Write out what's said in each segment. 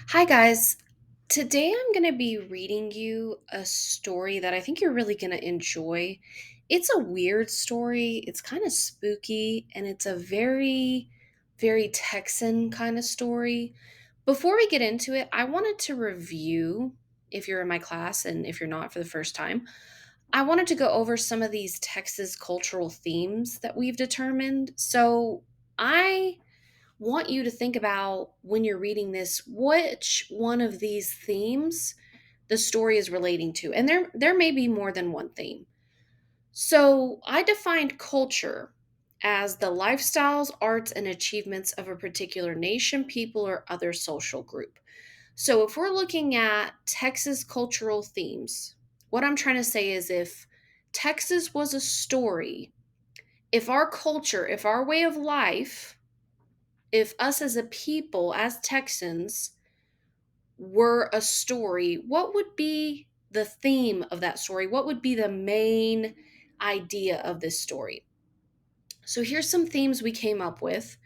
Hi, guys. Today I'm going to be reading you a story that I think you're really going to enjoy. It's a weird story, it's kind of spooky, and it's a very Texan kind of story. Before we get into it, I wanted to review, if you're in my class and if you're not for the first time, I wanted to go over some of these Texas cultural themes that we've determined. So I want you to think about when you're reading this which one of these themes the story is relating to, and there may be more than one theme. So I defined culture as the lifestyles, arts, and achievements of a particular nation, people, or other social group. So if we're looking at Texas cultural themes, what I'm trying to say is if Texas was a story, if our culture, if our way of life, if us as a people, as Texans, were a story, what would be the theme of that story? What would be the main idea of this story? So here's some themes we came up with.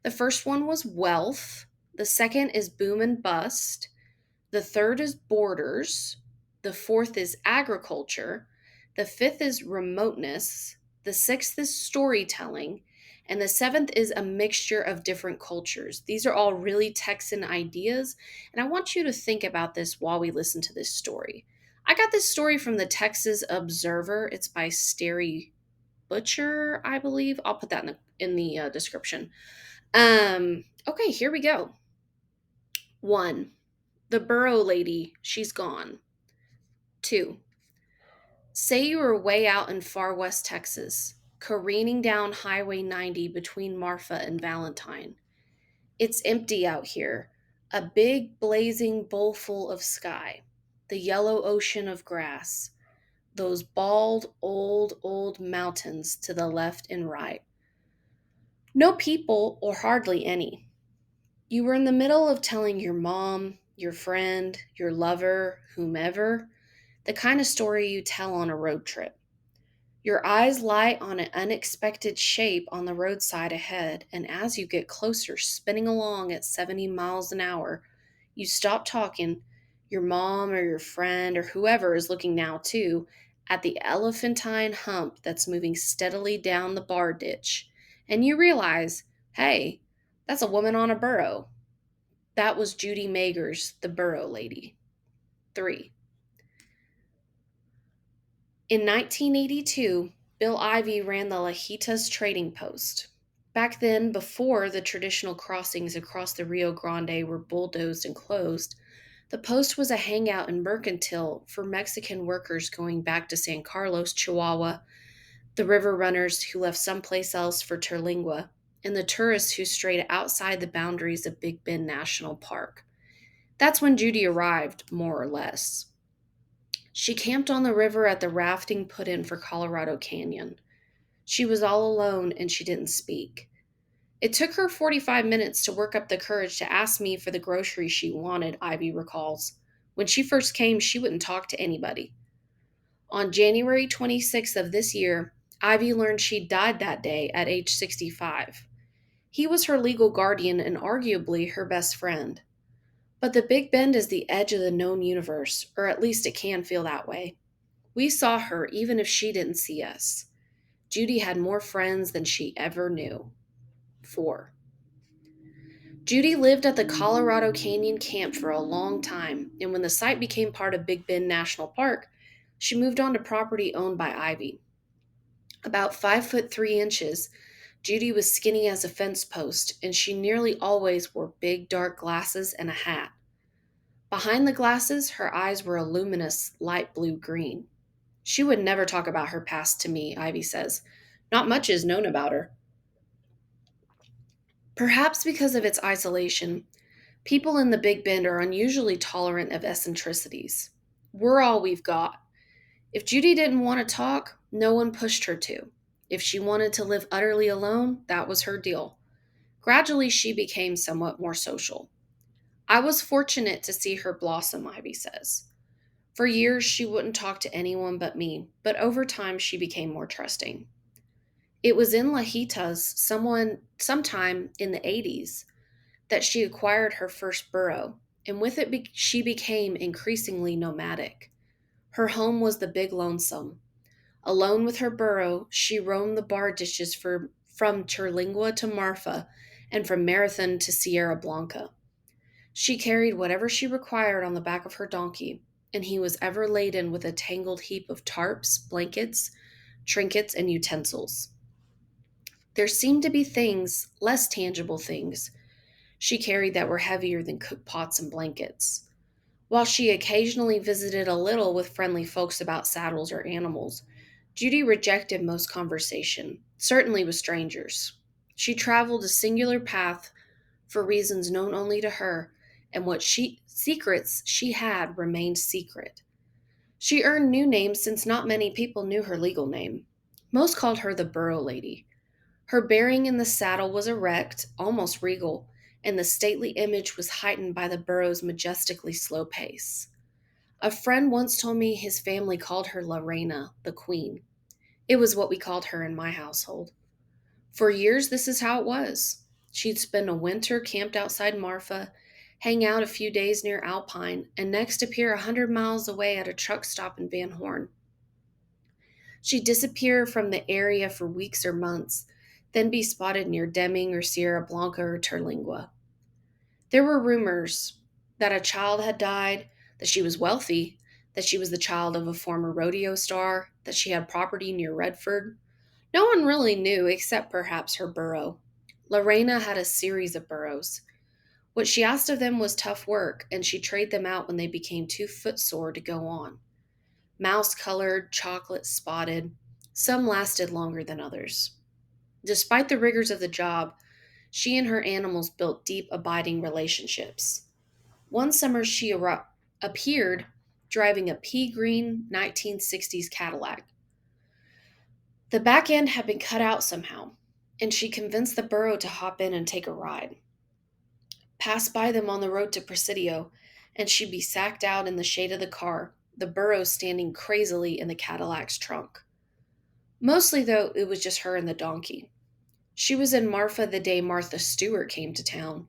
The first one was wealth. The second is boom and bust. The third is borders. The fourth is agriculture. The fifth is remoteness. The sixth is storytelling. And the seventh is a mixture of different cultures. These are all really Texan ideas. And I want you to think about this while we listen to this story. I got this story from the Texas Observer. It's by Sterry Butcher, I believe. I'll put that in the description. Okay, here we go. One, the burro lady, she's gone. Two, say you were way out in far west Texas, careening down Highway 90 between Marfa and Valentine. It's empty out here, a big blazing bowl full of sky, the yellow ocean of grass, those bald, old mountains to the left and right. No people, or hardly any. You were in the middle of telling your mom, your friend, your lover, whomever, the kind of story you tell on a road trip. Your eyes light on an unexpected shape on the roadside ahead, and as you get closer, spinning along at 70 miles an hour, you stop talking. Your mom or your friend or whoever is looking now too at the elephantine hump that's moving steadily down the bar ditch, and you realize, hey, that's a woman on a burro. That was Judy Magers, the burro lady. 3. In 1982, Bill Ivy ran the Lajitas Trading Post. Back then, before the traditional crossings across the Rio Grande were bulldozed and closed, the post was a hangout and mercantile for Mexican workers going back to San Carlos, Chihuahua, the river runners who left someplace else for Terlingua, and the tourists who strayed outside the boundaries of Big Bend National Park. That's when Judy arrived, more or less. She camped on the river at the rafting put in for Colorado Canyon. She was all alone and she didn't speak. It took her 45 minutes to work up the courage to ask me for the groceries she wanted, Ivy recalls. When she first came, she wouldn't talk to anybody. On January 26th of this year, Ivy learned she'd died that day at age 65. He was her legal guardian and arguably her best friend. But the Big Bend is the edge of the known universe, or at least it can feel that way. We saw her even if she didn't see us. Judy had more friends than she ever knew. 4. Judy lived at the Colorado Canyon camp for a long time, and when the site became part of Big Bend National Park, she moved on to property owned by Ivy. About 5'3" Judy was skinny as a fence post, and she nearly always wore big dark glasses and a hat. Behind the glasses, her eyes were a luminous light blue green. She would never talk about her past to me, Ivy says. Not much is known about her. Perhaps because of its isolation, people in the Big Bend are unusually tolerant of eccentricities. We're all we've got. If Judy didn't want to talk, no one pushed her to. If she wanted to live utterly alone, that was her deal. Gradually, she became somewhat more social. I was fortunate to see her blossom, Ivy says. For years, she wouldn't talk to anyone but me, but over time, she became more trusting. It was in sometime in the 80s, that she acquired her first burro, and with it she became increasingly nomadic. Her home was the Big Lonesome. Alone with her burro, she roamed the bar ditches from Terlingua to Marfa and from Marathon to Sierra Blanca. She carried whatever she required on the back of her donkey, and he was ever laden with a tangled heap of tarps, blankets, trinkets, and utensils. There seemed to be things, less tangible things, she carried that were heavier than cook pots and blankets. While she occasionally visited a little with friendly folks about saddles or animals, Judy rejected most conversation, certainly with strangers. She traveled a singular path for reasons known only to her, and what secrets she had remained secret. She earned new names since not many people knew her legal name. Most called her the Burro Lady. Her bearing in the saddle was erect, almost regal, and the stately image was heightened by the burro's majestically slow pace. A friend once told me his family called her La Reina, the Queen. It was what we called her in my household. For years, this is how it was. She'd spend a winter camped outside Marfa, hang out a few days near Alpine, and next appear 100 miles away at a truck stop in Van Horn. She'd disappear from the area for weeks or months, then be spotted near Deming or Sierra Blanca or Terlingua. There were rumors that a child had died, that she was wealthy, that she was the child of a former rodeo star, that she had property near Redford. No one really knew except perhaps her burro. Lorena had a series of burros. What she asked of them was tough work, and she'd trade them out when they became too footsore to go on. Mouse colored, chocolate spotted, some lasted longer than others. Despite the rigors of the job, she and her animals built deep, abiding relationships. One summer, appeared driving a pea green 1960s Cadillac. The back end had been cut out somehow, and she convinced the burro to hop in and take a ride. Passed by them on the road to Presidio, and she'd be sacked out in the shade of the car, the burro standing crazily in the Cadillac's trunk. Mostly, though, it was just her and the donkey. She was in Marfa the day Martha Stewart came to town.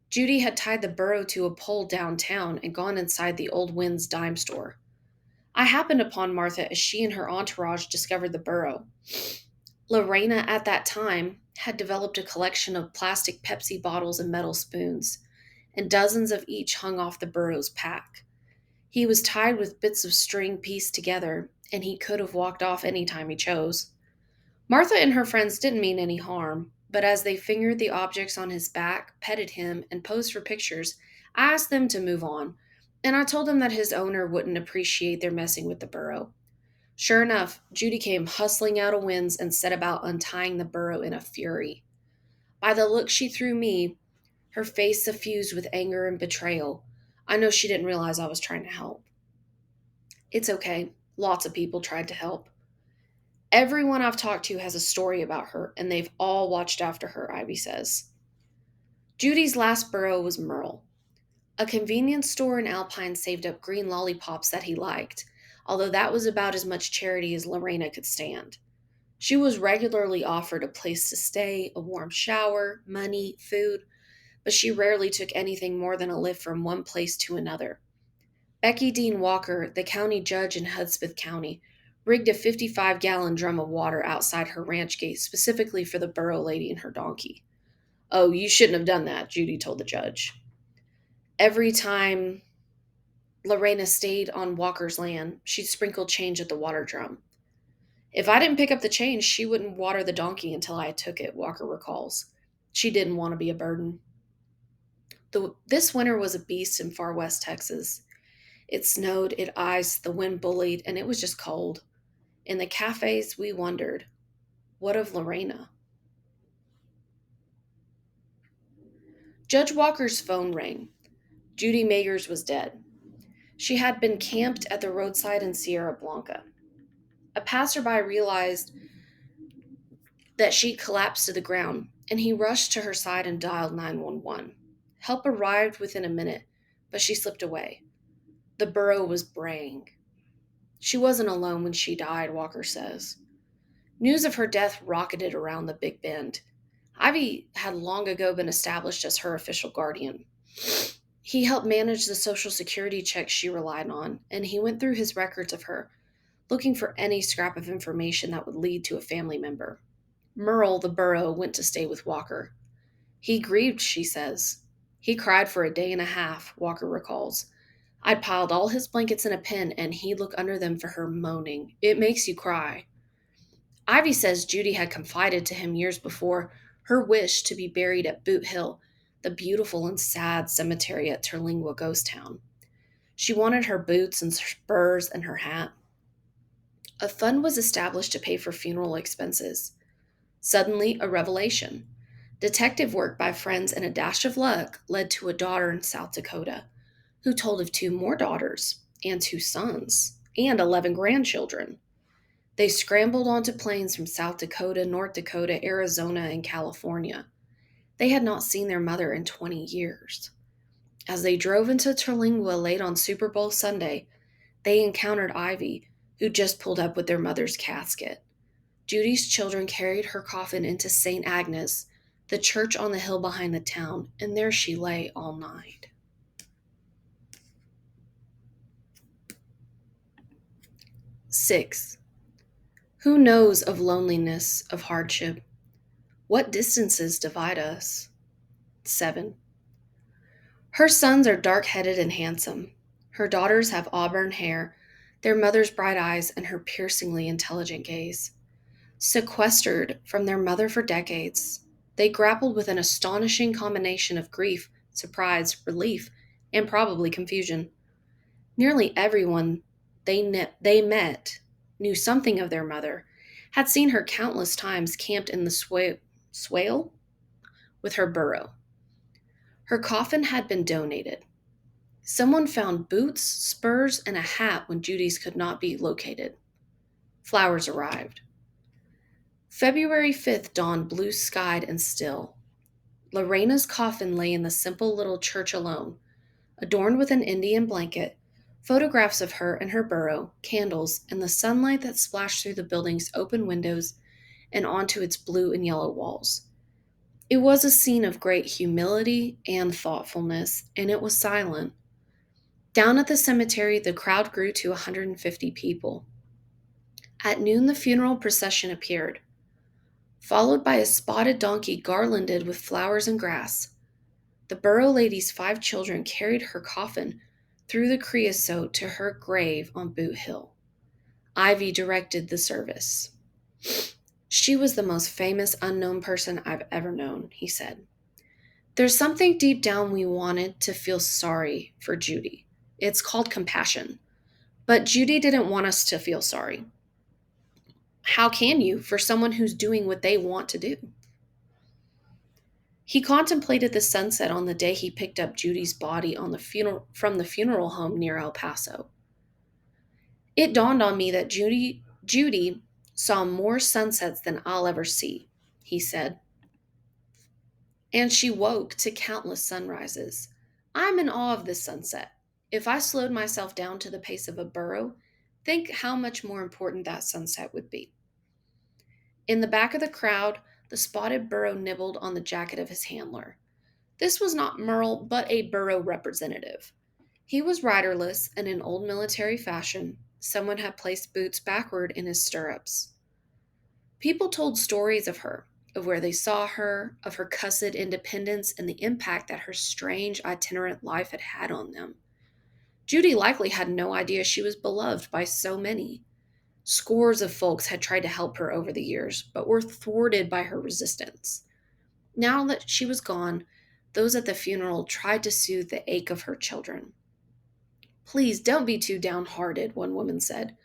Judy had tied the burro to a pole downtown and gone inside the Old Wind's dime store. I happened upon Martha as she and her entourage discovered the burro. Lorena, at that time, had developed a collection of plastic Pepsi bottles and metal spoons, and dozens of each hung off the burro's pack. He was tied with bits of string pieced together, and he could have walked off any time he chose. Martha and her friends didn't mean any harm, but as they fingered the objects on his back, petted him, and posed for pictures, I asked them to move on, and I told them that his owner wouldn't appreciate their messing with the burro. Sure enough, Judy came hustling out of winds and set about untying the burro in a fury. By the look she threw me, her face suffused with anger and betrayal, I know she didn't realize I was trying to help. It's okay. Lots of people tried to help. Everyone I've talked to has a story about her, and they've all watched after her, Ivy says. Judy's last burro was Merle. A convenience store in Alpine saved up green lollipops that he liked, although that was about as much charity as Lorena could stand. She was regularly offered a place to stay, a warm shower, money, food, but she rarely took anything more than a lift from one place to another. Becky Dean Walker, the county judge in Hudspeth County, rigged a 55-gallon drum of water outside her ranch gate specifically for the burro lady and her donkey. Oh, you shouldn't have done that, Judy told the judge. Every time Lorena stayed on Walker's land, she'd sprinkle change at the water drum. If I didn't pick up the change, she wouldn't water the donkey until I took it, Walker recalls. She didn't want to be a burden. This winter was a beast in far west Texas. It snowed, it iced, the wind bullied, and it was just cold. In the cafes, we wondered, what of Lorena? Judge Walker's phone rang. Judy Magers was dead. She had been camped at the roadside in Sierra Blanca. A passerby realized that she'd collapsed to the ground, and he rushed to her side and dialed 911. Help arrived within a minute, but she slipped away. The burro was braying. She wasn't alone when she died, Walker says. News of her death rocketed around the Big Bend. Ivy had long ago been established as her official guardian. He helped manage the Social Security checks she relied on, and he went through his records of her, looking for any scrap of information that would lead to a family member. Merle, the burro, went to stay with Walker. He grieved, she says. He cried for a day and a half, Walker recalls. I'd piled all his blankets in a pen, and he'd look under them for her, moaning, "It makes you cry." Ivy says Judy had confided to him years before her wish to be buried at Boot Hill, the beautiful and sad cemetery at Terlingua Ghost Town. She wanted her boots and spurs and her hat. A fund was established to pay for funeral expenses. Suddenly, a revelation. Detective work by friends and a dash of luck led to a daughter in South Dakota, who told of two more daughters, and two sons, and 11 grandchildren. They scrambled onto planes from South Dakota, North Dakota, Arizona, and California. They had not seen their mother in 20 years. As they drove into Terlingua late on Super Bowl Sunday, they encountered Ivy, who just pulled up with their mother's casket. Judy's children carried her coffin into St. Agnes, the church on the hill behind the town, and there she lay all night. 6. Who knows of loneliness, of hardship? What distances divide us? 7. Her sons are dark-headed and handsome. Her daughters have auburn hair, their mother's bright eyes, and her piercingly intelligent gaze. Sequestered from their mother for decades, they grappled with an astonishing combination of grief, surprise, relief, and probably confusion. Nearly everyone they met knew something of their mother, had seen her countless times camped in the swale with her burro. Her coffin had been donated. Someone found boots, spurs, and a hat when Judy's could not be located. Flowers arrived. February 5th dawned blue-skied and still. Lorena's coffin lay in the simple little church alone, adorned with an Indian blanket, photographs of her and her burro, candles, and the sunlight that splashed through the building's open windows and onto its blue and yellow walls. It was a scene of great humility and thoughtfulness, and it was silent. Down at the cemetery, the crowd grew to 150 people. At noon, the funeral procession appeared, followed by a spotted donkey garlanded with flowers and grass. The burro lady's 5 children carried her coffin through the creosote to her grave on Boot Hill. Ivy directed the service. She was the most famous unknown person I've ever known, he said. There's something deep down we wanted to feel sorry for Judy. It's called compassion. But Judy didn't want us to feel sorry. How can you for someone who's doing what they want to do? He contemplated the sunset on the day he picked up Judy's body from the funeral home near El Paso. It dawned on me that Judy saw more sunsets than I'll ever see, he said. And she woke to countless sunrises. I'm in awe of this sunset. If I slowed myself down to the pace of a burro, think how much more important that sunset would be. In the back of the crowd, the spotted burro nibbled on the jacket of his handler. This was not Merle, but a burro representative. He was riderless and in old military fashion. Someone had placed boots backward in his stirrups. People told stories of her, of where they saw her, of her cussed independence, and the impact that her strange itinerant life had had on them. Judy likely had no idea she was beloved by so many. Scores of folks had tried to help her over the years, but were thwarted by her resistance. Now that she was gone, those at the funeral tried to soothe the ache of her children. Please don't be too downhearted, one woman said.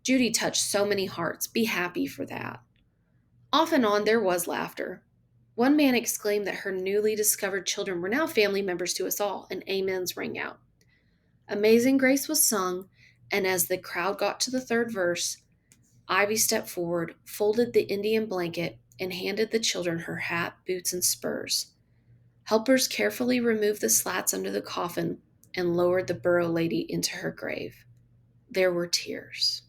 Judy touched so many hearts. Be happy for that. Off and on there was laughter. One man exclaimed that her newly discovered children were now family members to us all, and amens rang out. Amazing Grace was sung, and as the crowd got to the third verse, Ivy stepped forward, folded the Indian blanket, and handed the children her hat, boots, and spurs. Helpers carefully removed the slats under the coffin and lowered the burro lady into her grave. There were tears.